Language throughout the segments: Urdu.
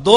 2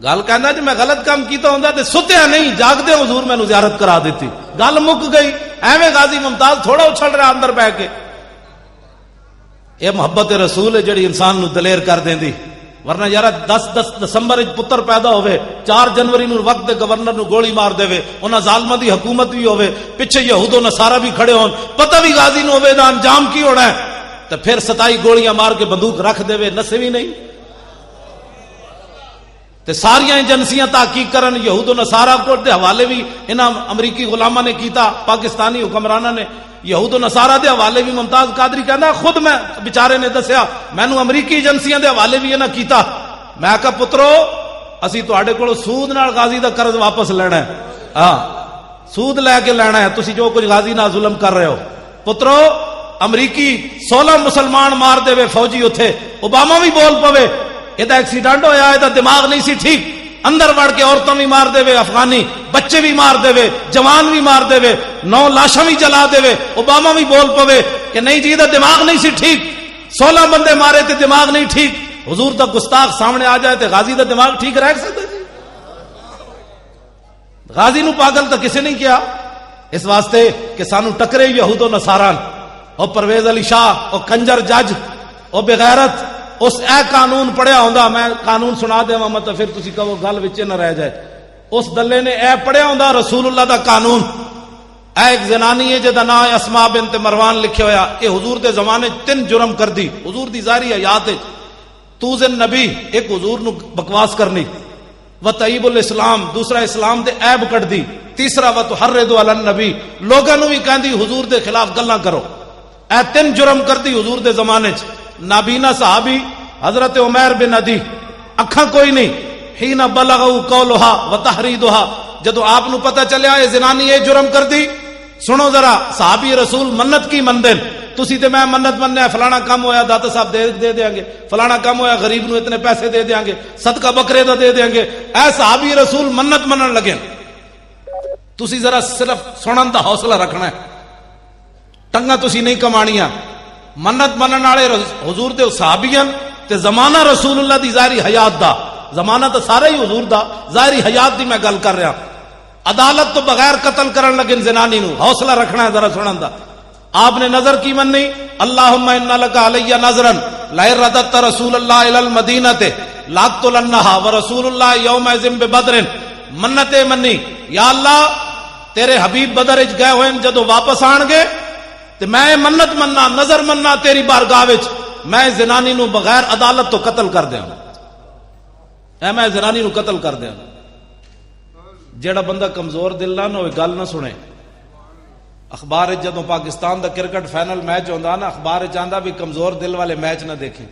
گل کہنا جی میں غلط کام کیتا ہوندا تے ستیا نہیں جاگدے حضور مینوں زیارت کرا دیتی، گل مک گئی۔ ایویں غازی ممتاز تھوڑا اچھل رہا اندر بہ کے۔ یہ محبت رسول ہے جڑی انسان نو دلیر کر دیندی، ورنہ یار 10 دسمبر پتر پیدا ہوئے، 4 جنوری نو وقت دے گورنر نو گولی مار دے، انہاں ظالماں دی حکومت بھی ہوئے، پیچھے یہود و نصارہ بھی کھڑے ہون، پتہ بھی غازی نو ہوئے دا انجام کی ہونا ہے، تے پھر 27 گولیاں مار کے بندوق رکھ دے، نسے بھی نہیں۔ تے ساریاں ایجنسیاں تحقیق کرن، یہود و نصارہ کو دے حوالے بھی انہاں امریکی غلاماں نے کیتا، پاکستانی حکمراناں نے یہود و نصارہ دے حوالے بھی ممتاز قادری کہندا خود میں بیچارے نے دسیا مینوں امریکی ایجنسیاں دے حوالے بھی انہاں کیتا۔ میں کہا پترو اسی تواڈے کولوں سود نال غازی دا قرض واپس لینا ہے، ہاں سود لے کے لینا ہے، تسی جو کچھ غازی نال ظلم کر رہے ہو۔ پترو امریکی 16 مسلمان مار دے فوجی اتھے، اوباما بھی بول پوے یہ ایکسیڈنٹ ہویا، یہ دماغ نہیں سی ٹھیک، اندر وڑ کے عورتوں بھی مار دے، افغانی بچے بھی مار دے، جوان بھی مار دے، 9 لاشاں بھی جلا دے، اوباما بھی بول پوے کہ نہیں جی دماغ نہیں سی ٹھیک، 16 بندے مارے تے دماغ نہیں ٹھیک۔ حضور دا گستاخ سامنے آ جائے تے غازی دا دماغ ٹھیک رہ سکتا جی؟ غازی نو پاگل تو کسی نہیں کیا، اس واسطے کہ سانو ٹکرے یہود و نصارہ، اور پرویز علی شاہ اور کنجر جج اور بغیرت اس اے قانون پڑھیا ہوندا، میں قانون سنا دے مت پھر تسی کہو گل وچ نہ رہ جائے، اس دلے نے اے پڑھیا ہوندا رسول اللہ دا قانون، اے ایک زنانی ہے جدا نام اسماء بنت مروان لکھیا ہویا، کہ حضور دے زمانے 3 جرم کر دی حضور دی ظاہری حیات وچ، توزن نبی ایک حضور نو بکواس کرنی، وطیب الاسلام دوسرا اسلام دے عیب کٹ دی، تیسرا وتحرض علی النبی لوگاں نو بھی کہندی حضور دے خلاف گلاں کرو، اے 3 جرم کر دی حضور دے زمانے چ۔ نابینا صحابی حضرت عمیر بن عدی، اکھاں کوئی نہیں، حین بلغوا قولھا وتحریدھا، جدو آپ نو پتہ چلیا یہ زنانی یہ جرم کر دی، سنو ذرا صحابی رسول منت کی مندن، تسی تے میں منت مننے فلانا کام ہویا داتا صاحب دے دیاں گے، فلانا کام ہویا غریب نو اتنے پیسے دے دیاں گے، صدقہ بکرے دا دے دیاں گے، اے صحابی رسول منت منن لگے، تسی ذرا صرف سنن دا حوصلہ رکھنا ہے، ٹنگا تسی نہیں کمانیاں، منت منن والے حضور دے صحابیاں تے زمانہ رسول اللہ دی ظاہری حیات دا، زمانہ تو سارا ہی حضور دا، ظاہری حیات دی میں گل کر رہا، عدالت تو بغیر قتل کرن لگے زنانی نو، حوصلہ رکھنا ہے ذرا سنن دا۔ آپ نے نظر کی مننی، اللہم انا لک علی نظرا لئن رددت رسول اللہ الی المدینہ لاقتلنھا ورسول اللہ یومئذ ببدر، منت منی یا اللہ تیرے حبیب بدر وچ گئے ہوئے جدو واپس آن گے تے میں منت مننا نظر مننا تیری بارگاہ وچ میں زنانی نو بغیر عدالت تو قتل کر دیاں، اے میں زنانی نو قتل کر دیاں۔ جیڑا بندہ کمزور دل نہ ہوئے گل نہ سنے، اخبار جدوں پاکستان دا کرکٹ فائنل میچ ہوندا نا، اخبار چاہندا بھی کمزور دل والے میچ نہ دیکھیں،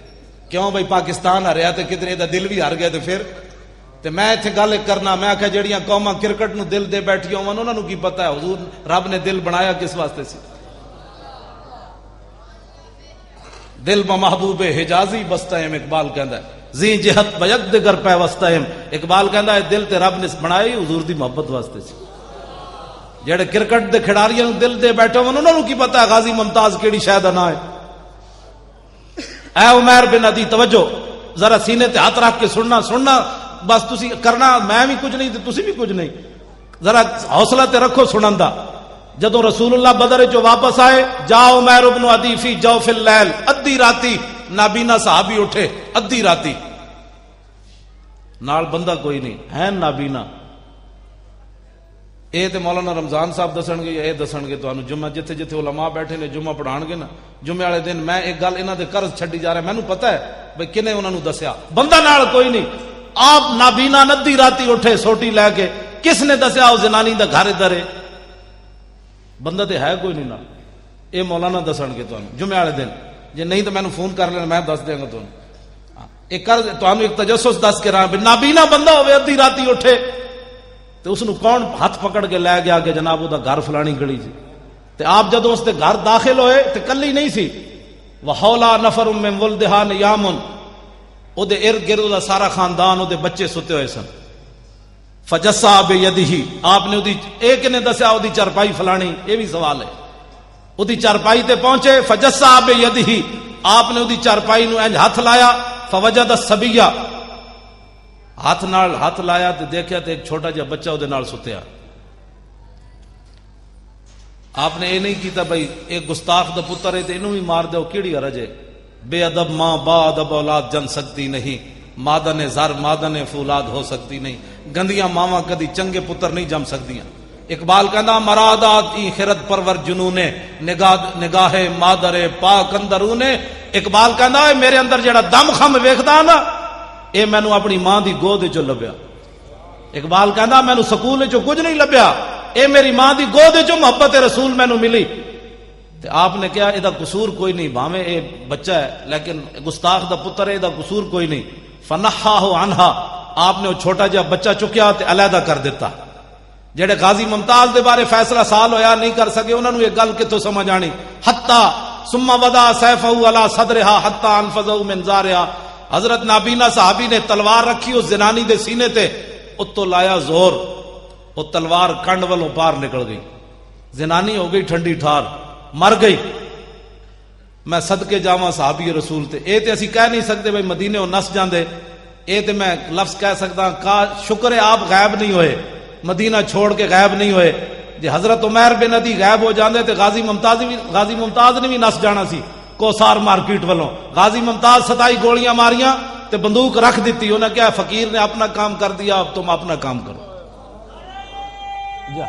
کیوں بھائی پاکستان ہریا تے کدھر دا دل بھی ہار گیا تے پھر تے میں ایتھے گل کرنا، میں آکھیا جڑیاں قوماں کرکٹ نو دل دے بیٹھیاں ہون انہاں نو کی پتہ ہے حضور رب نے دل بنایا کس واسطے سی؟ دل بمحبوب حجازی بستہم، اقبال کہندا ہے زی جہت بیک دگر پیوستہم، اقبال کہندا ہے دل تے رب نے بنائی حضور دی محبت واسطے سی۔ جڑے کرکٹ دے کھڑاریاں دل دے بیٹھے ہون انہاں نو کی پتہ ہے غازی ممتاز کیڑی شے دا نام ہے۔ اے عمیر بن عدی توجہ ذرا سینے تے ہاتھ رکھ کے سننا بس تسی کرنا، میں بھی کچھ نہیں تے تسی بھی کچھ نہیں، ذرا حوصلہ تے رکھو سنن دا۔ جدوں رسول اللہ بدر جو واپس آئے، جا عمیر بن عدی فی جوف اللیل، ادھی راتی نابینا صحابی اٹھے، ادھی راتی نال بندہ کوئی نہیں ہے نابینا، اے تے مولانا رمضان صاحب دسن گے یا اے دسن گے تانوں، جمعہ جتھے جتھے علماء بیٹھے نے جمعہ پڑھان گے نا، جمعے والے دن میں ایک گل انہاں دے قرض چھڈی جا رہا، مینوں پتہ ہے بھئی کنے انہاں نوں دسیا، بندہ نال کوئی نہیں، آپ نابینا ندی راتی اٹھے سوٹی لے کے، کس نے دسیا او زنانی دا گھر ادھر ہے؟ بندہ تے ہے کوئی نہیں نا، اے مولانا دسن گے تانوں جمعے والے دن، جے نہیں تو مینوں فون کر لینا میں دس دیاں گا تانوں۔ ایک قرض تانوں ایک تجسس دس کے رہا، نابینا بندہ ہوے ادھی راتی اٹھے تو اس نو کون ہاتھ پکڑ کے لے گیا کہ جناب وہ دا گھر فلانی گلی جی، تے آپ جدوں اس دے گھر داخل ہوئے تے کلی نہیں سی، وحولا نفر من ولدہا نیامن، او دے ارد گرد دا سارا خاندان او دے بچے ستے ہوئے سن، فجسا بیدہ، آپ نے ایک نے دسیا او دی چارپائی فلانی، یہ بھی سوال ہے، او دی چارپائی تے پہنچے، فجسا بیدہ، آپ نے او دی چارپائی نو انج ہاتھ لایا، فوجد الصبیہ، ہاتھ نال ہاتھ لایا تے دیکھیا تے ایک چھوٹا جہا بچہ وہ نال ستیا. آپ نے یہ نہیں کیتا بھائی ایک گستاخ دا پتر ہے تے انہوں بھی مار دو, کیڑی غرض ہے؟ بے ادب ماں با ادب اولاد جن سکتی نہیں, مادن زر مادن فولاد ہو سکتی نہیں, گندیاں ماواں کدی چنگے پتر نہیں جم سکدیاں. اقبال کہندا مرادات ای خرد پرور جنونے نگاہ مادر پاک اندرونے. اقبال کہندا میرے اندر جڑا دم خم ویکھدا نا اے مینوں اپنی ماں دی گود وچوں لبیا. اقبال کہندا مینوں سکول وچوں کچھ نہیں لبیا, اے میری ماں دی گود وچوں محبت رسول مینوں ملی. تے آپ نے کہا ادا قصور کوئی نہیں, بھاویں اے بچہ ہے لیکن گستاخ دا پتر ہے, ادا قصور کوئی نہیں. فنحاہ عنہا, آپ نے وہ چھوٹا جہا بچہ چکیا تے علیحدہ کر دیتا. جڑے غازی ممتاز دے بارے فیصلہ سال ہویا نہیں کر سکے انہوں نے یہ گل کتوں سمجھ آنی. حتی ثم وضع سیفہ علی صدرہا حتی انفذہ من زارہا. حضرت نابینا صحابی نے تلوار رکھی اس زنانی دے سینے تے, اتو لایا زور, وہ تلوار کنڈ والوں پار نکل گئی. زنانی ہو گئی ٹھنڈی ٹھار, مر گئی. میں صدقے جاواں صحابی رسول تے, اے تے اسی کہہ نہیں سکتے بھائی مدینے ہو نس جاندے, اے تے میں لفظ کہہ سکتا کا شکر ہے آپ غائب نہیں ہوئے, مدینہ چھوڑ کے غائب نہیں ہوئے. جی حضرت عمیر بن عدی غائب ہو جاندے تے غازی ممتاز نے بھی نس جانا سی کوسار مارکیٹ والوں. غازی ممتاز 27 گولیاں ماریاں تے بندوق رکھ دیتی. انہیں کیا فقیر نے اپنا کام کر دیا, اب تم اپنا کام کرو. جا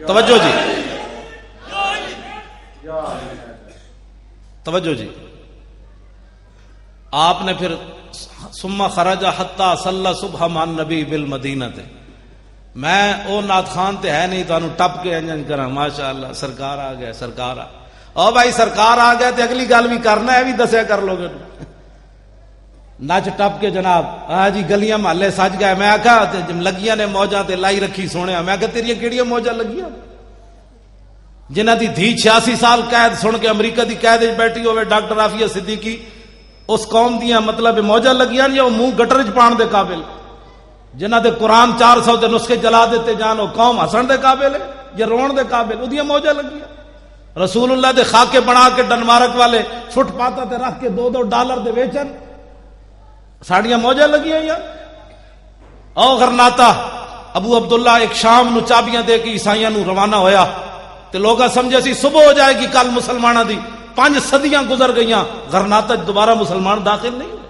توجہ جی, توجہ جی. آپ نے پھر ثم خرج حتی صلی صبح مع النبی بالمدینہ تے. میں او نعت خان تے ہے نہیں تانوں ٹپ کے انجن کراں ماشاءاللہ سرکار آ گیا سرکار آ. او بھائی سرکار آ گیا تے اگلی گل بھی کرنا ہے, بھی دسیا کر لو گے. نچ ٹپ کے جناب ہاں جی گلیاں محلے سج گئے. میں آکھا لگیاں نے موجاں تے لائی رکھی سونے. میں کہا تیریاں کیڑیاں موجاں لگیاں؟ جنہ دی دھی 86 سال قید سن کے امریکہ دی قید وچ بیٹھی ہوئے ڈاکٹر عافیہ صدیقی, اس قوم دیاں مطلب موجاں لگیاں یا منہ گٹر وچ پان دے قابل؟ جنہ دے قرآن 400 دے نسخے جلا دیتے جان, وہ قوم ہسن دے قابل ہے یا رون دے قابل؟ اودیاں موجاں لگیاں. رسول اللہ دے خاکے بنا کے ڈنمارک والے فٹ پاتا تے رکھ کے $2 دے ویچن, ساڑیاں موجاں لگیاں یا او غرناتا. ابو عبداللہ ایک شام نو چابیاں دے کے عیسائیاں نو روانہ ہویا تے لوگا سمجھے سی صبح ہو جائے گی کل مسلمانہ دی. 5 صدیاں گزر گئیاں, غرناطہ دوبارہ مسلمان داخل نہیں ہوئے.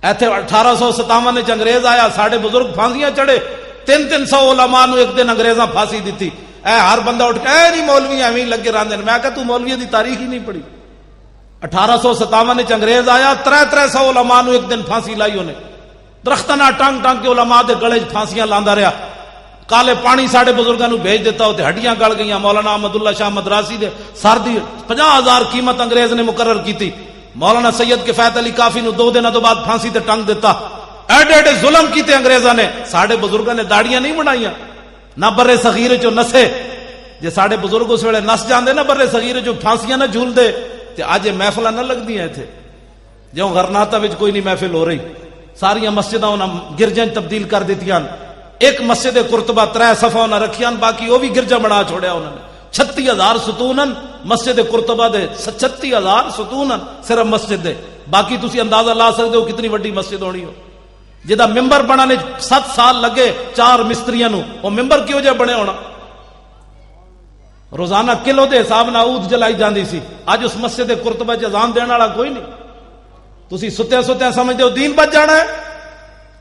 ایتھے 1857 انگریز آیا, ساڑھے بزرگ پھانسیاں چڑھے, 300 علماء نو ایک دن انگریزاں پھانسی دیتی. اے ہر بندہ اٹھ کے اے نہیں مولوی ایویں لگے رہندے. میں کہا تو مولوی دی تاریخ ہی نہیں پڑھی. 1857 انگریز آیا, 300 علماء نو ایک دن پھانسی لائی انہیں. درختاں نال ٹانگ ٹانگ کے علماء دے گلے پھانسیاں لاندا رہیا. کالے پانی ساڑھے بزرگاں نو بھیج دیتا ہوتے, ہڈیاں گل گئیاں. مولانا احمد اللہ شاہ مدراسی دے سر دی 50,000 قیمت انگریز نے مقرر کیتی. مولانا سید کفایت علی کافی نو 2 دنوں تو بعد پھانسی تے ٹنگ دیتا. ایڈے ایڈے ظلم کیتے انگریزاں نے. ساڑھے بزرگاں نے داڑیاں نہیں بنائیاں, نہ برے صغیر چو نسے. جے ساڑھے بزرگ اس ویلے نس جاندے نا برے صغیر چو پھانسیاں نہ جھول دے تے اج محفلاں نہ لگدیاں ایتھے. جوں غرناطہ وچ کوئی نہیں محفل ہو رہی, ساریاں مسجداں انہاں گرجاں تبدیل کر دتیاں. ایک مسجد قرطبہ 3 صفحہ انہاں رکھیاں, باقی وہ بھی گرجا بنا چھوڑیا انہوں نے. 36,000 ستون مسجد قرطبہ دے, 36,000 ستون صرف مسجد دے. باقی تسی اندازہ لا سکتے ہو کتنی وڈی مسجد ہونی ہو. جدا ممبر بنانے 7 سال لگے 4 مستریاں نو, وہ ممبر کیوں جے بنے ہونا؟ روزانہ کلو دے حساب نال عود جلائی جاندی سی. اج اس مسجد قرطبہ چ اذان دین والا کوئی نہیں. تسی ستیا ستیا سمجھتے ہو دین بچ جانا ہے,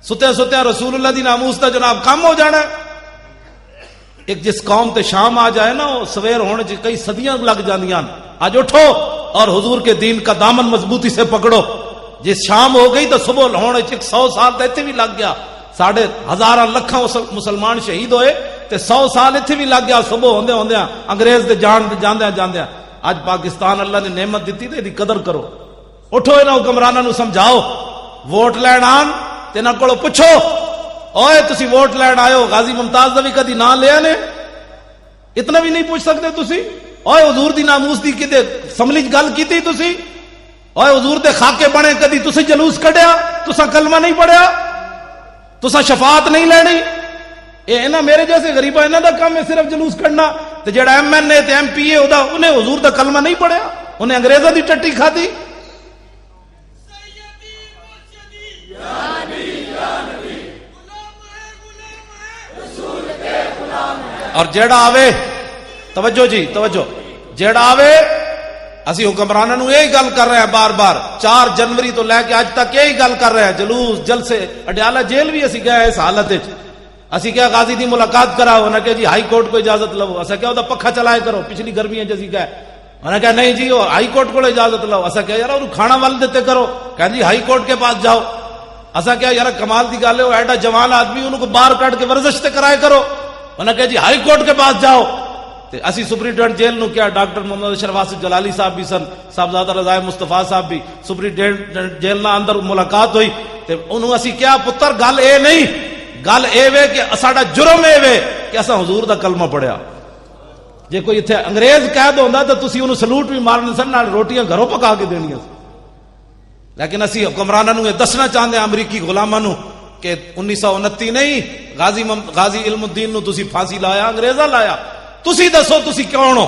ستیا ستیا رسول اللہ دی ناموس دا جناب کم ہو جانا ہے. ایک جس قوم تے شام آ جائے نا, وہ سویر ہونے چ کئی صدیاں لگ جاندیاں. آج اٹھو اور حضور کے دین کا دامن مضبوطی سے پکڑو. جس شام ہو گئی تو صبح ہونے چ 100 سال تو ایتھے بھی لگ گیا. ساڑھے ہزاراں لکھاں مسلمان شہید ہوئے تے 100 سال ایتھے بھی لگ گیا. صبح ہوندے ہوندے انگریز دے جاندے جاندے. اج پاکستان اللہ نے نعمت دیتی تے دی قدر کرو. اٹھو انہاں حکمراناں نو سمجھاؤ, ووٹ لین آن تے انہاں کولوں پوچھو, اوئے تسی ووٹ لین آئے ہو, غازی ممتاز دا بھی کدی نام لیا نے؟ اتنا بھی نہیں پوچھ سکتے تسی؟ اوئے حضور دی ناموس دی کدے سملی گل کیتی تسی؟ اوئے حضور دے خاکے بنے کدی تسی جلوس کڈیا؟ تسا کلمہ نہیں پڑھیا؟ تسا شفاعت نہیں لینی؟ اے انہاں میرے جیسے غریباں انہاں دا کام ہے صرف جلوس کڈنا. تے جڑا MNA تے MPA انہیں حضور دا کلمہ نہیں پڑھیا، انہیں انگریزوں دی ٹٹی کھادی. اور جیڑا آوے، توجہ جی توجہ، جیڑا آوے، اسی حکمرانوں نو یہی گل کر رہے ہیں بار بار، 4 جنوری تو لے کے اج تک یہی گل کر رہے ہیں، جلوس جلسے. اڈیالہ جیل بھی اسی گئے اس حالت وچ، اسی کیا غازی دی ملاقات کراؤ، انہیں کہ جی ہائی کورٹ کو اجازت لو، اسا کیا دا پکھا چلائے کرو، پچھلی گرمیاں جسی گئے، انہیں کہا نہیں جی ہائی کورٹ کو اجازت لو، اسا کیا یار کھانا ول دیتے کرو، کہیں جی ہائی کورٹ کے پاس جاؤ. اسا کیا یار کمال دی گل ہے، ایڈا جوان آدمی انہوں کو باہر کٹ کے ورزش تے کرائے کرو، انہیں کہا جی ہائی کورٹ کے پاس جاؤ. تے اسی سپرنٹینڈنٹ جیل نو کیا ڈاکٹر محمد اشرف آصف جلالی صاحب بھی سن، صاحبزادہ رضا مصطفیٰ صاحب بھی، سپرنٹینڈنٹ جیل نہ اندر ملاقات ہوئی. تے انہوں اسی کیا پتر گل اے نہیں، گل اے وے کہ ساڈا جرم اے وے کہ اساں حضور دا کلمہ پڑھیا. جے کوئی ایتھے انگریز قید ہوندا تے تسی انہوں سلوٹ بھی مارنے سن، نال روٹیاں گھروں پکا کے دینیاں سن. لیکن اسی حکمراناں نوں یہ دسنا چاہندے ہیں امریکی غلاماں نوں کہ 1929 نہیں، غازی علم الدین نو تسی پھانسی لایا، انگریزاں لایا. تسی دسو تسی کون ہو؟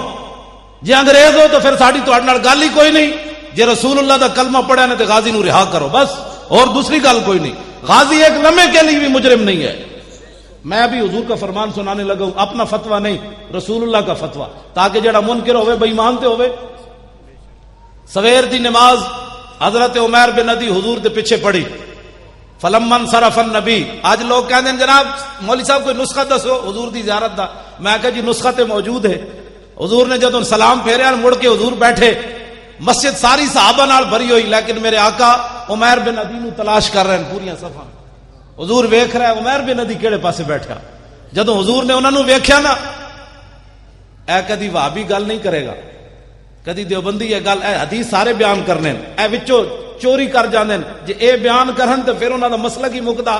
جے انگریز ہو تو پھر ساڈی تہاڈے نال گل ہی کوئی نہیں. جے رسول اللہ دا کلمہ پڑھیا نے تے غازی نو رہا کرو بس، اور دوسری گل کوئی نہیں. غازی ایک لمحے کے لیے بھی مجرم نہیں ہے. میں ابھی حضور کا فرمان سنانے لگا ہوں، اپنا فتویٰ نہیں، رسول اللہ کا فتویٰ، تاکہ جڑا منکر ہوئے بے ایمان تے ہوئے. سویر دی نماز حضرت عمیر بن ندی حضور دے پیچھے پڑھی، فلمن صرف النبی. آج لوگ کہتے ہیں جناب مولوی صاحب کوئی نسخہ دسو حضور دی زیارت دا. میں کہا جی نسخہ تے موجود ہے. حضور نے جدوں سلام پھیریا مڑ کے حضور بیٹھے، مسجد ساری صحابہ نال بھری ہوئی، لیکن میرے آقا عمیر بن ندی نو تلاش کر رہے ہیں پوریاں صفاں. حضور ویکھ رہا ہے عمیر بن ندی کیڑے پاسے بیٹھا. جدوں حضور نے انہاں نو ویکھیا نا، اے کدی وہابی گل نہیں کرے گا، کدی دیوبندی یہ گل، اے حدیث سارے بیان کرنے، اے وچوں چوری کر جاندے جے اے بیان کرن تے پھر انہاں دا مسئلہ کی مکدا.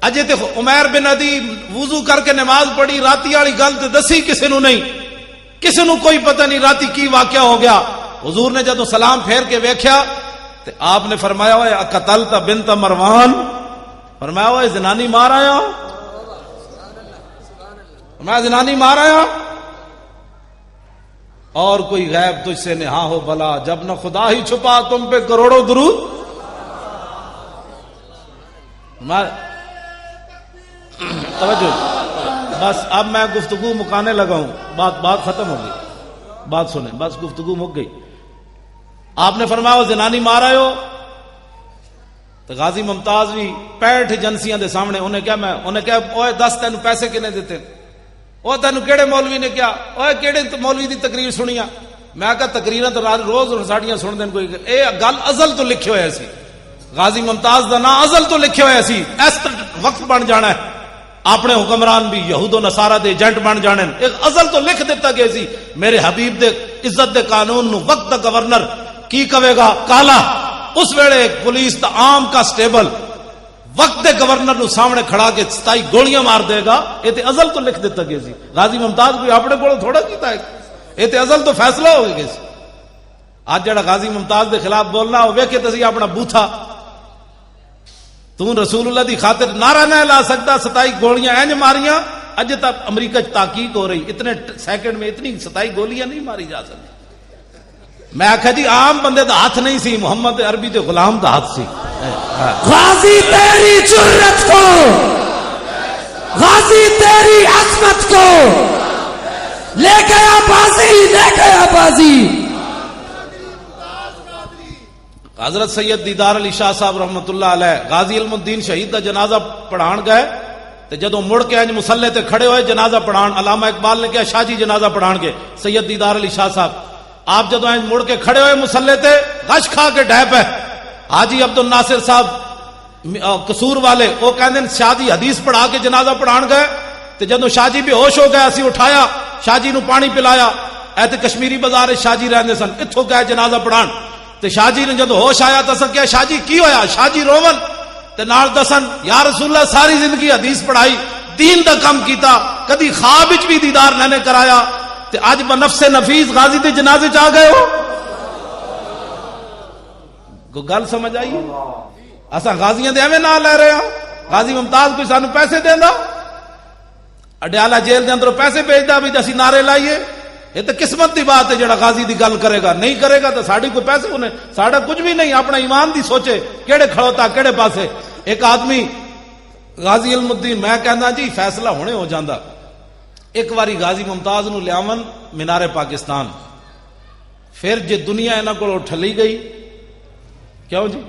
اجے تے عمیر بن ندی وضو کر کے نماز پڑھی، راتی والی گل تے دسی کسے نو نہیں، کسے نو کوئی پتہ نہیں راتی کی واقعہ ہو گیا. حضور نے جدوں سلام پھیر کے ویکھیا تے آپ نے فرمایا ہوئے قتلت بنت مروان، فرمایا ہوئے زنانی مار آیا، میں زنانی مار آیا. اور کوئی غیب تجھ سے نہا ہو بلا، جب نہ خدا ہی چھپا تم پہ کروڑوں درود. توجہ، بس اب میں گفتگو مکانے لگا ہوں، بات ختم ہو گئی، بات سنیں، بس گفتگو مک گئی. آپ نے فرمایا زنانی مار آئے ہو. تو غازی ممتاز بھی 65 ایجنسیاں دے سامنے انہیں کیا اوے دس تینوں پیسے کنے دیتے، وہ تینوں کیڑے مولوی نے کیا، اوے کیڑے مولوی دی تقریر سنیا. میں کہا تقریراں تو روز ساڈیاں سن دین، کوئی اے گل ازل تو لکھے ہوئے سی، غازی ممتاز دا نام ازل تو لکھے ہوئے سی، اس وقت بن جانا ہے. اپنے حکمران بھی یہود و نصارہ دے ایجنٹ بن جانے، ایک ازل تو لکھ دیتا گیا سی. میرے حبیب دے عزت دے قانون نو وقت دا گورنر کی کہے گا کالا، اس ویلے پولیس دا عام کا سٹیبل وقت دے گورنر نو سامنے کھڑا کے 27 گولیاں مار دے گا. یہ تے ازل تو لکھ دیتا گیا سی. غازی ممتاز کوئی اپنے کو تھوڑا کیتا ہے، یہ تے ازل تو فیصلہ ہو گیا سی. آج جڑا غازی ممتاز دے خلاف بولنا ہو ویکھے تے اپنا بوتھا، تو رسول اللہ دی خاطر نعرہ نہ لا سکتا، 27 گولیاں اینج ماریاں. اج تک امریکہ تحقیق ہو رہی، اتنے سیکنڈ میں اتنی 27 گولیاں نہیں ماری جا سکتی. میں آخا جی عام بندے دا ہاتھ نہیں سی، محمد عربی دے غلام دا ہاتھ سی. غازی تیری جرت کو، غازی تیری عظمت کو لے گیا بازی، لے گیا بازی. حضرت سید دیدار علی شاہ صاحب رحمت اللہ علیہ غازی علم الدین شہید دا جنازہ پڑھان گئے تے جدوں مڑ کے انج مصلے تے کھڑے ہوئے جنازہ پڑھان، علامہ اقبال نے کہا شاہ جی جنازہ پڑھان گے، سید دیدار علی شاہ صاحب آپ جدوں انج مڑ کے کھڑے ہوئے مصلے تے غش کھا کے ڈھے پے. حاجی عبد الناصر صاحب قصور والے وہ کہندے شاہ جی حدیث پڑھا کے جنازہ پڑھان گئے تے جدوں شاہ جی بے ہوش ہو گئے اسی اٹھایا، شاہ جی نو پانی پلایا. اے تے کشمیری بازار شاہ جی رہندے سن، اتھوں گئے جنازہ پڑھان تے شاہ جی نے جدوں ہوش آیا تو اساں کہیا شاہ جی کی ہویا؟ شاہ جی روون تے نال دسن یا رسول اللہ ساری زندگی حدیث پڑھائی، دین دا کم کیتا، کدی خواب وچ بھی دیدار نہ نے کرایا، تے اج بنفس نفیس غازی دے جنازے چ آ گئے ہو. کو گل سمجھ آئی؟ اساں غازیاں دے ایویں نہ لے رہے ہاں، غازی ممتاز کوئی سانو پیسے دیندا؟ اڈیالہ جیل دے اندروں پیسے بھیجدا بھی اسی نعرے لائیے. یہ تو قسمت دی بات ہے جڑا غازی دی گل کرے گا, نہیں کرے گا تو ساڑی کوئی پیسے انہیں ساڑا کچھ بھی نہیں. اپنا ایمان دی سوچے کیڑے کھڑوتا کیڑے پاسے. ایک آدمی غازی علم الدین, میں کہنا جی فیصلہ ہونے ہو جاندہ. ایک واری غازی ممتاز نو لیاون مینار پاکستان, پھر جے دنیا انہاں کو ٹھلی گئی کیوں جی.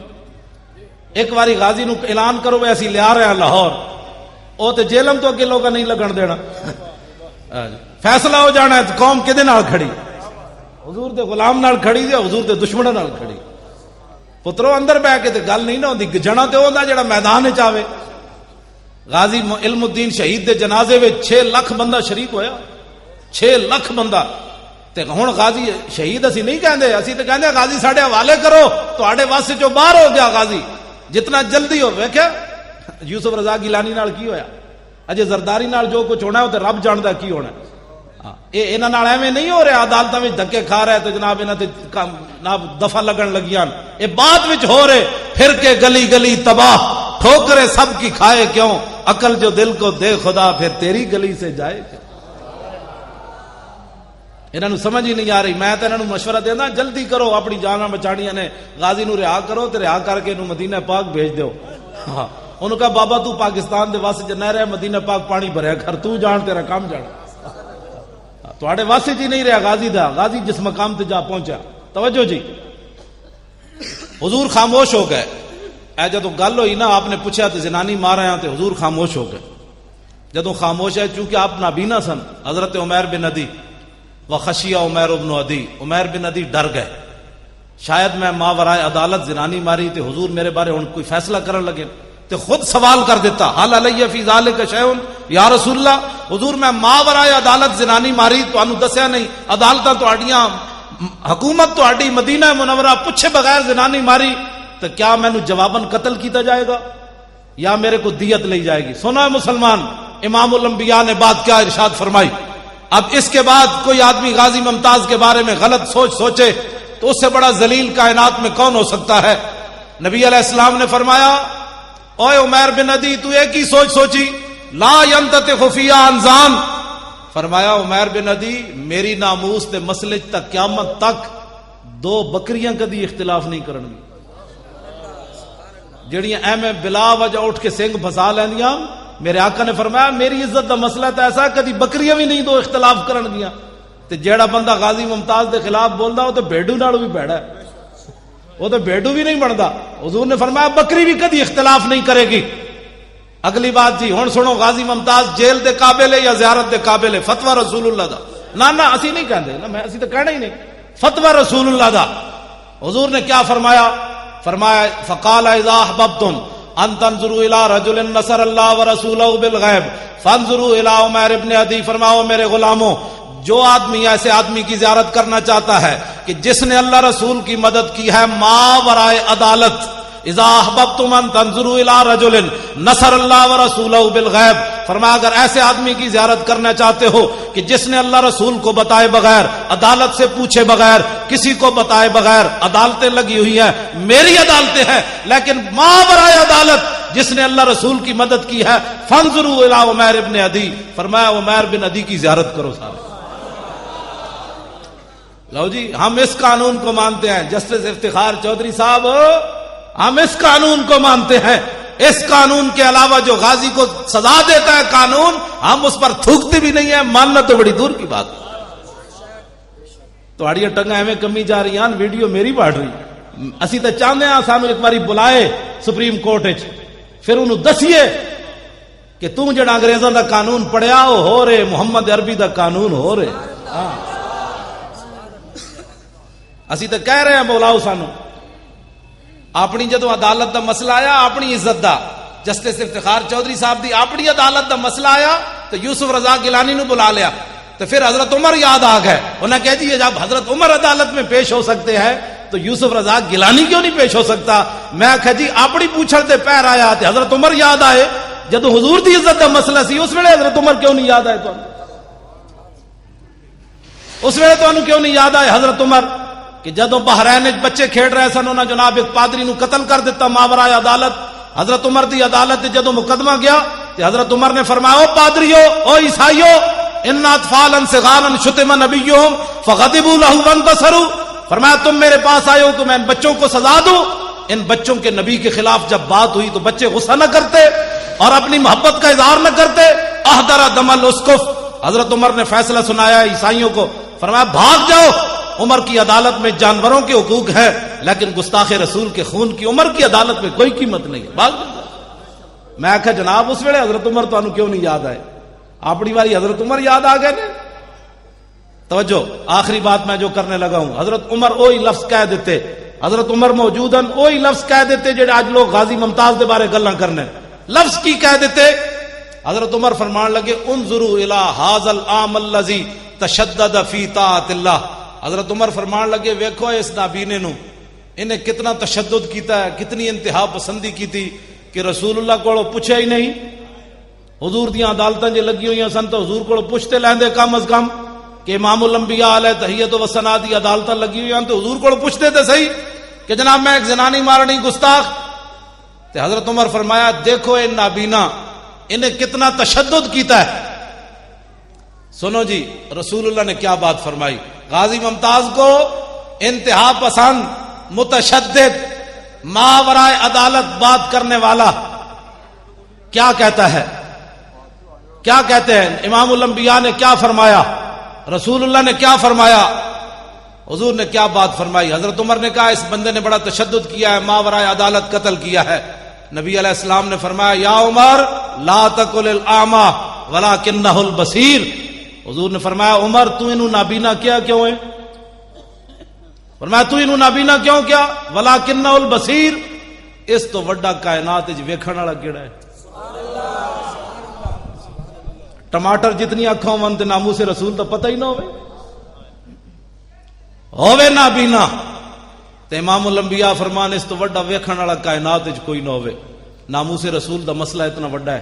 ایک واری غازی نو اعلان کرو ایسی لیا رہے ہیں لاہور, او تے جیلم تو اگے لوگا نہیں لگن دینا. فیصلہ ہو جانا ہے تو قوم کدے نال کھڑی, حضور دے غلام نال کھڑی تے حضور دے دشمناں نال کھڑی. پترو اندر بہ کے تے گل نہیں نہ ہوندی, جنا تے ہوندا جڑا میدان وچ آوے. غازی علم الدین شہید دے جنازے وچ 6 لاکھ بندہ شریک ہویا, 6 لاکھ بندہ. تے ہن غازی شہید اسی نہیں کہندے, اسی تے کہندے غازی ساڈے حوالے کرو, تواڈے واسطے چوں باہر ہو گیا غازی جتنا جلدی ہو. ویکھیا یوسف رضا گیلانی نال کی ہویا, اجے زرداری نال جو کچھ ہونا ہے وہ تے رب جاندا کی ہونا ہے. یہ انہاں نال ایویں نہیں ہو رہا عدالتاں وچ دھکے کھا رہا ہے تو جناب انہاں تے جناب دفع لگن لگیاں. یہ بعد وچ ہو رہے, پھر کے گلی گلی تباہ, ٹھوکرے سب کی کھائے کیوں, عقل جو دل کو دے خدا پھر تیری گلی سے جائے کیوں. انہاں نوں سمجھ ہی نہیں آ رہی. میں تے انہاں نوں مشورہ دینا جلدی کرو, اپنی جاناں بچاڑیاں نے. غازی نوں رہا کرو تے رہا کر کے انہوں مدینہ پاک بھیج دیو. ہاں انہوں کہا بابا تو پاکستان دے واسطے نہ رہے, مدینہ پاک پانی بھریا کر, تو جان تیرا کام جانا. تواڈے واسطے جی نہیں رہا غازی دا, غازی جس مقام تے جا پہنچا. توجہ جی, حضور خاموش ہو گئے. اے جدوں گل ہوئی نا آپ نے پوچھا تے زنانی مارا ہیں تے حضور خاموش ہو گئے. جدوں خاموش ہے چونکہ آپ نابینا سن. حضرت عمیر بن عدی وخشیہ عمیر بن عدی, عمیر بن عدی ڈر گئے شاید میں ماورائے عدالت زنانی ماری تے حضور میرے بارے ہن کوئی فیصلہ کرن لگے. تے خود سوال کر دیتا, حل علیہ فی ذالک شیء یا رسول اللہ, حضور میں ماورائے عدالت زنانی ماری تانوں دسیا نہیں, عدالتاں تہاڈیاں حکومت تہاڈی مدینہ منورہ پوچھے بغیر زنانی ماری, تو کیا مینوں جواباً قتل کیتا جائے گا یا میرے کو دیت لی جائے گی. سنا ہے مسلمان, امام الانبیاء نے بات کیا ارشاد فرمائی. اب اس کے بعد کوئی آدمی غازی ممتاز کے بارے میں غلط سوچے تو اس سے بڑا ذلیل کائنات میں کون ہو سکتا ہے. نبی علیہ السلام نے فرمایا, اوے عمیر بن عدی تو ایک ہی سوچی, لا ينتطق فی انزان. فرمایا عمیر بن عدی میری ناموس تے مسئلے تک قیامت تک 2 بکریاں کدی اختلاف نہیں کرن گی جڑیاں ایویں بلا وجہ اٹھ کے سنگ پھسا لیندیاں. میرے آقا نے فرمایا میری عزت دا مسئلہ تو ایسا کدی بکریاں بھی نہیں 2 اختلاف کرن گیاں. تے جیڑا بندہ غازی ممتاز دے خلاف بولدا وہ تے بھیڈو نال بھی بھڑا ہے, وہ تو بھیڈو بھی نہیں بنتا. حضور نے فرمایا بکری بھی کدی اختلاف نہیں کرے گی. اگلی بات جی ہن سنو, غازی ممتاز جیل دے قابل ہے یا زیارت دے قابل ہے؟ فتوی رسول اللہ دا. نہ اسی نہیں کہندے نا, میں اسی تو کہنا ہی نہیں, فتوی رسول اللہ دا. حضور نے کیا فرمایا؟ فرمایا فقال اذا احببتم ان تنظروا الى رجل نصر اللہ ورسولہ بالغیب فانظروا الى عمیر ابن عدی. فرماؤ میرے غلاموں, جو آدمی ایسے آدمی کی زیارت کرنا چاہتا ہے کہ جس نے اللہ رسول کی مدد کی ہے ماورائے عدالت, اذا احببتم ان تنظروا الى رجل نصر اللہ ورسولہ بالغیب, فرمایا اگر ایسے آدمی کی زیارت کرنا چاہتے ہو کہ جس نے اللہ رسول کو بتائے بغیر, عدالت سے پوچھے بغیر, کسی کو بتائے بغیر, عدالتیں لگی ہوئی ہیں, میری عدالتیں ہیں, لیکن ماورائے عدالت جس نے اللہ رسول کی مدد کی ہے, فانظروا الی عمیر ابن عدی. فرمایا عمیر بن عدی کی زیارت کرو سارے. لو جی ہم اس قانون کو مانتے ہیں, جسٹس افتخار چودھری صاحب, ہم اس قانون کو مانتے ہیں. اس قانون کے علاوہ جو غازی کو سزا دیتا ہے قانون, ہم اس پر تھوکتے بھی نہیں ہیں, ماننا تو بڑی دور کی بات. تہاڑی ٹنگا ایویں کمی جا رہی ہیں, ویڈیو میری بڑھ رہی. اسی تو چاہتے ہیں سانو ایک باری بلائے سپریم کورٹ وچ, پھر انہوں دسیے کہ تم جڑا انگریزاں دا قانون پڑھیا وہ ہو رہے, محمد عربی دا قانون ہو رہے. اسی تو کہہ رہے ہیں بولاؤ سانو. اپنی جدو عدالت دا مسئلہ آیا, اپنی عزت دا, جسٹس افتخار چودھری صاحب دی اپنی عدالت دا مسئلہ آیا تو یوسف رضا گیلانی نو بلا لیا. تو پھر حضرت عمر یاد آ گئے, انہیں کہہ دیے جب حضرت عمر عدالت میں پیش ہو سکتے ہیں تو یوسف رضا گیلانی کیوں نہیں پیش ہو سکتا؟ میں کہا جی اپنی پوچھڑ دے پیر آیا تے حضرت عمر یاد آئے. جدو حضور دی عزت دا مسئلہ سی اس ویلے حضرت عمر کیوں نہیں یاد آئے؟ تو اس ویلے تو کیوں نہیں یاد آئے حضرت عمر کہ جدو بحرین بچے کھیڑ رہے سن, انہوں نے جناب ایک پادری نو قتل کر دیتا ماورائے عدالت. حضرت عمر دی عدالت جدو مقدمہ گیا تو حضرت عمر نے فرمایا او پادریو او عیسائیو ان اطفالا صغارا شتم نبیہم فغضبوا له وانتصروا، فرمایا تم میرے پاس آئے ہو کہ میں ان بچوں کو سزا دوں؟ ان بچوں کے نبی کے خلاف جب بات ہوئی تو بچے غصہ نہ کرتے اور اپنی محبت کا اظہار نہ کرتے؟ احضر دم الاسقف، حضرت عمر نے فیصلہ سنایا عیسائیوں کو، فرمایا بھاگ جاؤ، عمر کی عدالت میں جانوروں کے حقوق ہیں لیکن گستاخ رسول کے خون کی عمر کی عدالت میں کوئی قیمت نہیں ہے، بھاگ جاؤ۔ میں کہا جناب اس ویلے حضرت عمر تو کیوں نہیں یاد آئے؟ اپنی باری حضرت عمر یاد آ گئے نا۔ توجہ، آخری بات میں جو کرنے لگا ہوں، حضرت عمر وہی لفظ کہہ دیتے، حضرت عمر موجودن وہی لفظ کہہ دیتے جڑے آج لوگ غازی ممتاز دے بارے گلاں کرنے، لفظ کی کہہ دیتے؟ حضرت عمر فرمان لگے انظروا الی ھذا العام الذی تشدد فی طاعت اللہ، حضرت عمر فرمان لگے ویکھو اس نابینے نو، انہیں کتنا تشدد کیتا ہے، کتنی انتہا پسندی کی تھی کہ رسول اللہ کو پوچھا ہی نہیں، حضور دیاں عدالتاں جے لگی ہوئی سن تو حضور کو پوچھتے لیندے کم از کم کہ امام الانبیاء علیہ تحیت و ثنا دی عدالتاں لگی ہوئی ہیں تو حضور کو پوچھتے تھے صحیح کہ جناب میں ایک زنانی مارنی گستاخ، تو حضرت عمر فرمایا دیکھو اے نابینا انہیں کتنا تشدد کیتا ہے۔ سنو جی رسول اللہ نے کیا بات فرمائی، غازی ممتاز کو انتہا پسند متشدد ماورائے عدالت بات کرنے والا کیا کہتا ہے، کیا کہتے ہیں؟ امام الانبیاء نے کیا فرمایا، رسول اللہ نے کیا فرمایا، حضور نے کیا بات فرمائی؟ حضرت عمر نے کہا اس بندے نے بڑا تشدد کیا ہے، ماورائے عدالت قتل کیا ہے۔ نبی علیہ السلام نے فرمایا یا عمر لا تقل الاعمى ولکنہ البصیر، حضور نے فرمایا عمر تو انہوں نابینا کیا کیوں ہے؟ فرمایا تو انہوں نابینا کیوں کیا؟ ولکنہ البصیر، اس تو وڈا کائنات وچ ویکھن والا کیڑا ہے؟ ٹماٹر جتنی اکھاں ہون تے ناموس رسول تو پتہ ہی نہ ہوے نابینا، تے امام الانبیاء فرمان اس تو وڈا ویکھن والا کائنات وچ کوئی نہ ہوے۔ ناموس رسول دا مسئلہ اتنا وڈا ہے،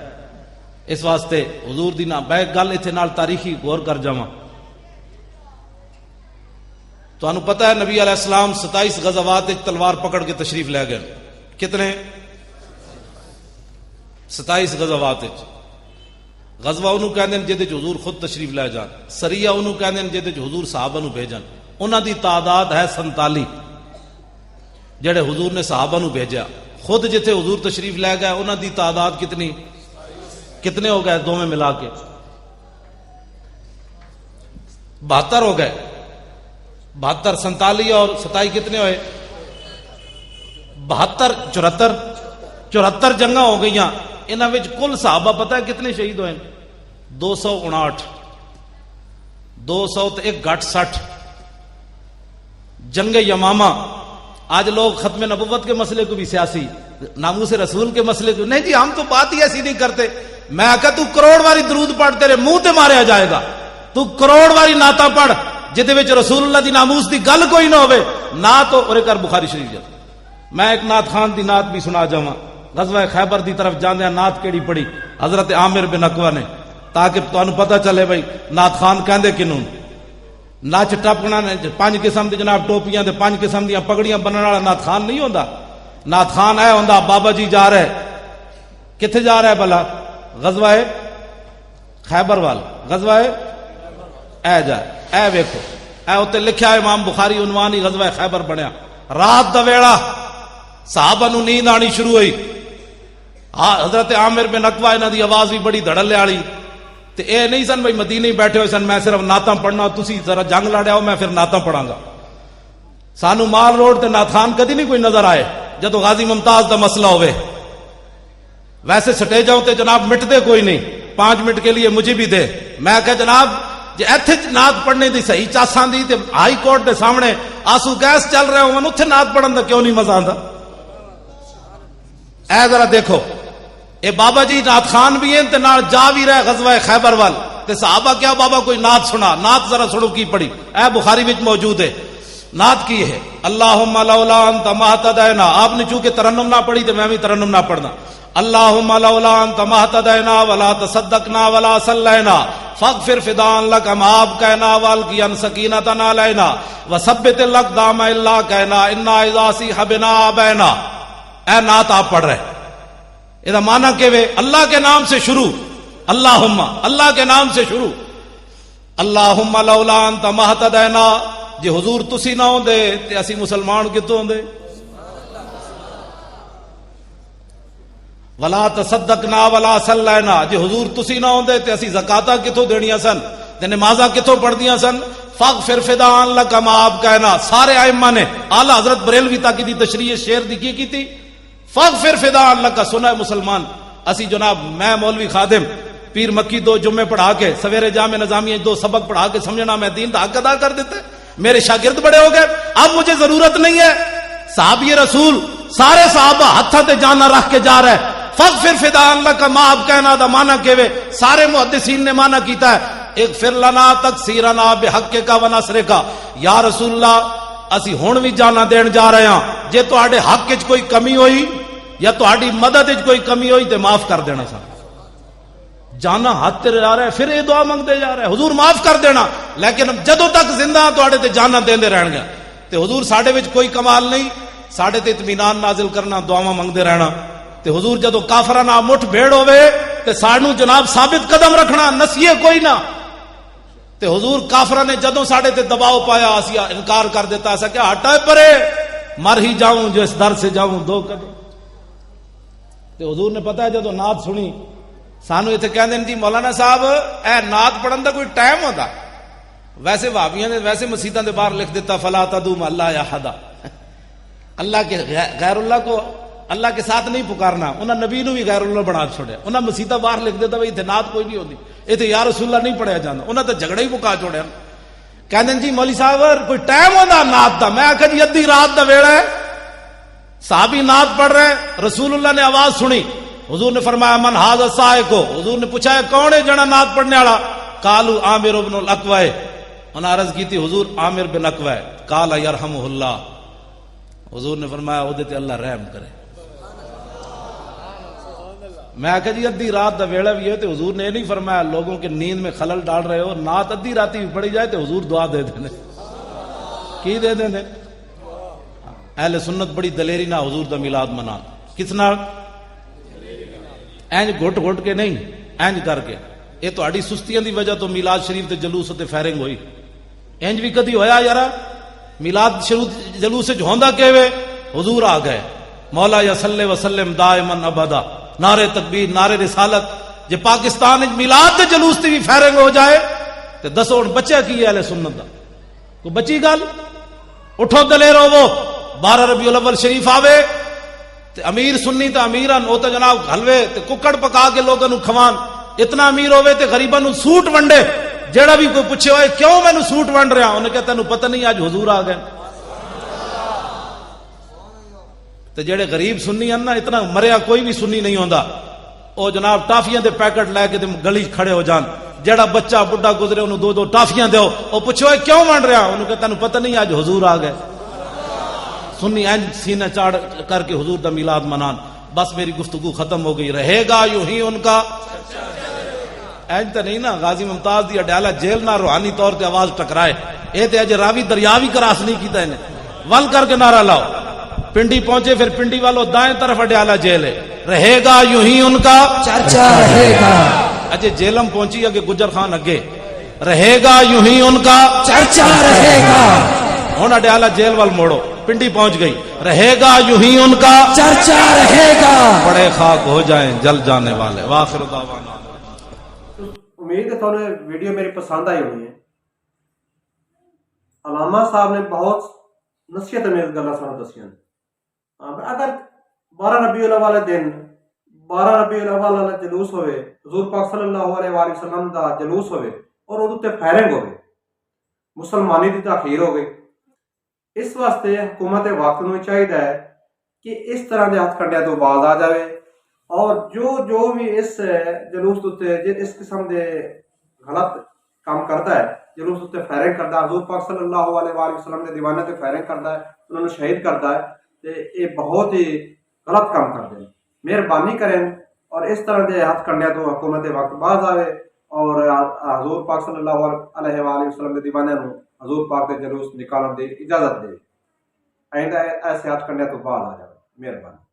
اس واسطے حضور دی نا بیک گل ایتھے نال تاریخی غور کر جاواں۔ تانوں پتہ ہے نبی علیہ السلام 27 غزوات وچ تلوار پکڑ کے تشریف لے گئے، کتنے؟ 27 غزوات وچ۔ غزوہ انہوں کہندے جے وچ حضور خود تشریف لے جان، سریہ انہوں کہندے جے وچ حضور صحابہ نو بھیجن، انہاں دی تعداد ہے 47 جڑے حضور نے صحابہ نو بھیجا، خود جتھے حضور تشریف لے گئے انہاں دی تعداد کتنی؟ کتنے ہو گئے دو میں ملا کے؟ 72 ہو گئے، 72 47 اور 27 کتنے ہوئے؟ 72 74 جنگاں ہو گئیاں، انہاں وچ کل صحابہ پتہ ہے کتنے شہید ہوئے؟ 259، 200 تے ایک گھٹ 60۔ جنگ یمامہ، آج لوگ ختم نبوت کے مسئلے کو بھی سیاسی، ناموس رسول کے مسئلے کو نہیں جی ہم تو بات ہی ایسی نہیں کرتے۔ میں آکا تو کروڑ واری درود پڑھ تیرے منہ تے ماریا جائے گا، تو کروڑ واری نعتاں پڑھ جدے وچ رسول اللہ دی ناموس دی گل کوئی نہ ہوے، نعت اور کر بخاری شریف جا۔ میں ایک نعت خان دی نعت بھی سنا جاواں، غزوہ خیبر دی طرف جاندیاں نعت کیڑی پڑھی حضرت عامر بن عقبہ نے، تاکہ تانوں پتہ چلے بھائی نعت خان کہندے کنوں۔ نچ ٹپنا 5 قسم دی جناب ٹوپیاں تے 5 قسم دیاں پگڑیاں بننے والا نعت خان نہیں ہوندا۔ نعت خان اے ہوندا بابا جی جا رہے، کتھے جا رہا ہے بھلا؟ غزوہ خیبر وال، غزوہ اے جا اے ویکھو اے اوتے لکھیا ہے امام بخاری عنوان ہی غزوہ خیبر بنیا۔ رات دا ویڑا صحابہ نو نیند آنی شروع ہوئی، حضرت عامر بن عقبہ انہاں دی آواز بھی بڑی دھڑلے والی، تے اے نہیں سن بھائی مدینے بیٹھے ہوئے سن میں صرف نعتاں پڑھنا، تسی ذرا جنگ لڑیا ہو میں پھر نعتاں پڑھاں گا۔ سانو مال روڈ تے نعت خان کدی نہیں کوئی نظر آئے جدو غازی ممتاز دا مسئلہ ہوئے۔ ویسے سٹیجاں تے جناب مٹتے کوئی نہیں، 5 منٹ کے لیے مجھے بھی دے۔ میں کہ جناب جے ایتھے نعت پڑھنے دی صحیح چاساں دی تے ہائی کورٹ دے سامنے آنسو گیس چل رہے ہون اوتھے نعت پڑھن دا کیوں نہیں مزہ آندا؟ اے ذرا دیکھو اے بابا جی نعت خان بھی ہیں تے نال جا بھی رہے غزوہ خیبر وال، تے صحابہ کیا بابا کوئی نعت سنا، نعت ذرا سنو کی پڑھی، اے بخاری وچ موجود ہے۔ نعت کی ہے اللہم لولا انت ما اہتدینا، آپ نے چونکہ ترنم نہ پڑھی تو میں بھی ترنم نہ پڑھنا۔ اللہم لولا انت ما اہتدینا ولا تصدقنا ولا صلینا فاغفر فداء لک، معاف کہنا والقیا سکینۃ علینا وثبت الاقدام الا کہنا انا اذا صیح بنا ابینا۔ اے نعت آپ پڑھ رہے، یہ مانا کہ وہ اللہ کے نام سے شروع، اللہم اللہ کے نام سے شروع، اللہم لولا انت مہتدینا، جے حضور تسی نہ ہوندے تے اسی مسلمان کتوں ہوندے، ولا تصدقنا ولا صلینا، جے حضور تسی نہ ہوندے تے اسی زکاتاں کتوں دینیاں سن تے نمازاں کتوں پڑھدیاں سن، فاغفر فدان لک ما آپ کہنا، سارے ائمہ نے اعلی حضرت بریلوی تک دی تشریح شعر دی کی تھی، فاغفر فدان لک، سنا مسلمان اسی جناب میں مولوی خادم پیر مکی 2 جمعے پڑھا کے سویرے جامع نظامیہ 2 سبق پڑھا کے سمجھنا میں دین دا حق ادا کر دیتے، میرے شاگرد بڑے ہو گئے، اب مجھے ضرورت نہیں ہے، صحابی رسول سارے صحابہ ہتھاں تے جانا رکھ کے جا رہے، فاغفر فدان لک ما آپ کہنا دا معنی کیوے سارے محدثین نے معنی کیتا ہے، اغفر لنا تقصیرنا بحقک و نصرک، یا رسول اللہ اسی ہن بھی جانا دین جا رہے ہاں، جے تواڈے حق وچ کوئی کمی ہوئی یا تواڈی مدد وچ کوئی کمی ہوئی تے معاف کر دینا سا، جانا ہاتھ تے جا رہا ہے، پھر یہ دعا منگتے جا رہے حضور معاف کر دینا، لیکن جدوں تک زندہ تواڈے تے جانا دیندے رہن گے تے حضور ساڈے وچ کوئی کمال نہیں، ساڈے تے اطمینان نازل کرنا، دعاواں منگتے رہنا، تے حضور جدوں کافراں نال مٹھ بھیڑ ہوے تے سانو جناب ثابت قدم رکھنا، نسیے کوئی نہ، تے حضور کافراں نے جدوں ساڈے تے دباؤ پایا اسی انکار کر دیتا، ایسا کہ ہٹائے پرے مر ہی جاؤں جو اس در سے جاؤں 2 قدم، تے حضور نے پتا ہے جدوں نعت سنی سانو اتنے کہہ دیں جی مولانا صاحب اے نعت پڑھن دا کوئی ٹائم ہوتا، ویسے وہابیاں نے ویسے مسیتاں دے باہر لکھ دیتا فلا تدعو مع اللہ احدا، اللہ کے غیر اللہ کو اللہ کے ساتھ نہیں پکارنا، انہاں نبی نو بھی غیر اللہ بنا چھوڑیا، انہاں مسیتاں باہر لکھ دیتا بھائی اتنے نعت کوئی نہیں ہوتی، اتنے یا رسول اللہ نہیں پڑھیا جاتا، انہاں تے جھگڑے ہی مکا چھوڑیا، کہندے جی مولوی صاحب کوئی ٹائم ہوتا نعت دا، میں آکھا جی ادھی رات دا ویڑا ہے، صحابی نعت پڑھ رہے، رسول اللہ نے آواز سنی، حضور نے فرمایا من ھذا السائق، حضور نے پوچھا ہے کون ہے جنا نعت پڑھنے والا، قالوا عامر بن الاقوع، انہاں عرض کی تھی حضور عامر بن اقوع، قال یرحمہ اللہ، حضور نے فرمایا اودے تے اللہ رحم کرے، میں آخیا جی ادھی رات دا ویڑا بھی ہے تو حضور نے یہ نہیں فرمایا لوگوں کے نیند میں خلل ڈال رہے ہو، نعت ادھی راتی بھی پڑھی جائے تو حضور دعا دے دیں، کی دے دیں؟ اہل سنت بڑی دلیری نہ حضور دا میلاد منا، کس نال؟ اینج گھٹ گھٹ کے نہیں، اینج کر کے، یہ تہاڈی سستیاں دی وجہ تو میلاد شریف تے جلوس تے فائرنگ ہوئی، اینج بھی کدی ہویا یارا؟ میلاد شریف جلوس وچ ہوندا کیویں؟ حضور آ گئے، مولا یا صلی وسلم دائما ابدا، نعرے تکبیر نعرے رسالت، جے پاکستان وچ میلاد دے جلوس تے بھی فائرنگ ہو جائے تے دسو ہن بچیا کی ہے اہل سنت دا؟ کوئی بچی گل؟ اٹھو دلیر ہوو، 12 ربیع الاول شریف آوے تے امیر سنی تے امیران او تے جناب حلوے تے ککڑ پکا کے لوگاں نو کھوان، اتنا امیر ہوے تے غریباں نو سوٹ ونڈے، جیڑا بھی کوئی پوچھے ہوئے کیوں مینوں سوٹ ونڈ رہا، انہیں کہا تینوں پتہ نہیں آج حضور آ گئے، تے جیڑے غریب سنی ہیں نا اتنا مریا کوئی بھی سنی نہیں ہوندا، او جناب ٹافیاں دے پیکٹ لے کے تے گلی کھڑے ہو جان، جیڑا بچہ بڈھا گزرے انہوں 2 ٹافیاں دیو، او پوچھے ہوئے کیوں ونڈ رہا، انہوں کہا تینوں پتہ نہیں آج حضور آ گئے، سنی اینج سینہ چاڑ کر کے حضور دا میلاد منان، بس میری گفتگو ختم ہو گئی، رہے گا یوں ہی ان کا، اینج تو نہیں نا غازی ممتاز دی اڈیالہ جیل نہ روحانی طور تے آواز ٹکرائے، اے تے اج راوی دریا بھی کراس نہیں کیتا انہیں، ول کر کے نعرہ لاؤ، پنڈی پہنچے پھر پنڈی والوں دائیں طرف اڈیالہ جیل ہے، رہے گا یوں ہی ان کا چرچا رہے گا، اجے جیلم پہنچی اگے گجر خان اگے، رہے گا یوں ہی ان کا چرچا رہے گا، ہن اڈیالہ جیل وال موڑو، پنڈی پہنچ گئی، رہے گا یوں ہی ان کا چرچا رہے گا، بڑے خاک ہو جائیں جل جانے والے، واخر دعوانا۔ امید ہے تھوڑے ویڈیو میری پسند آئی ہونی ہے، علامہ صاحب نے بہت نصیحت امیز گلاں سانوں دسیاں، اگر 12 ربیع الاول والے دن 12 ربیع الاول والا جلوس ہوئے، حضور پاک صلی اللہ علیہ وآلہ وسلم دا جلوس ہوئے اور وہ تے فائرنگ ہوئے، مسلمانی دی تاخیر ہو گئی، اس واسطے حکومت وقت نو چاہیے کہ اس طرح دے ہتھ کنڈیاں تو باز آ جائے، اور جو بھی اس جلوس اس قسم دے غلط کام کرتا ہے، جلوس اتنے فائرنگ کرتا ہے، حضور پاک صلی اللہ علیہ وآلہ وسلم نے دیوانے تے فائرنگ کرتا ہے، انہوں نے شہید کرتا ہے، تے یہ بہت ہی غلط کام کرتے ہیں، مہربانی کریں اور اس طرح دے ہاتھ کنڈیاں تو حکومت وقت باز آوے اور حضور پاک صلی اللہ علیہ وآلہ وسلم کے دیوانے نو حضور پاک کے جلوس نکالنے کی اجازت دے، آئندہ ایسے ہاتھ کنڈیاں تو باز آ جائے، مہربانی۔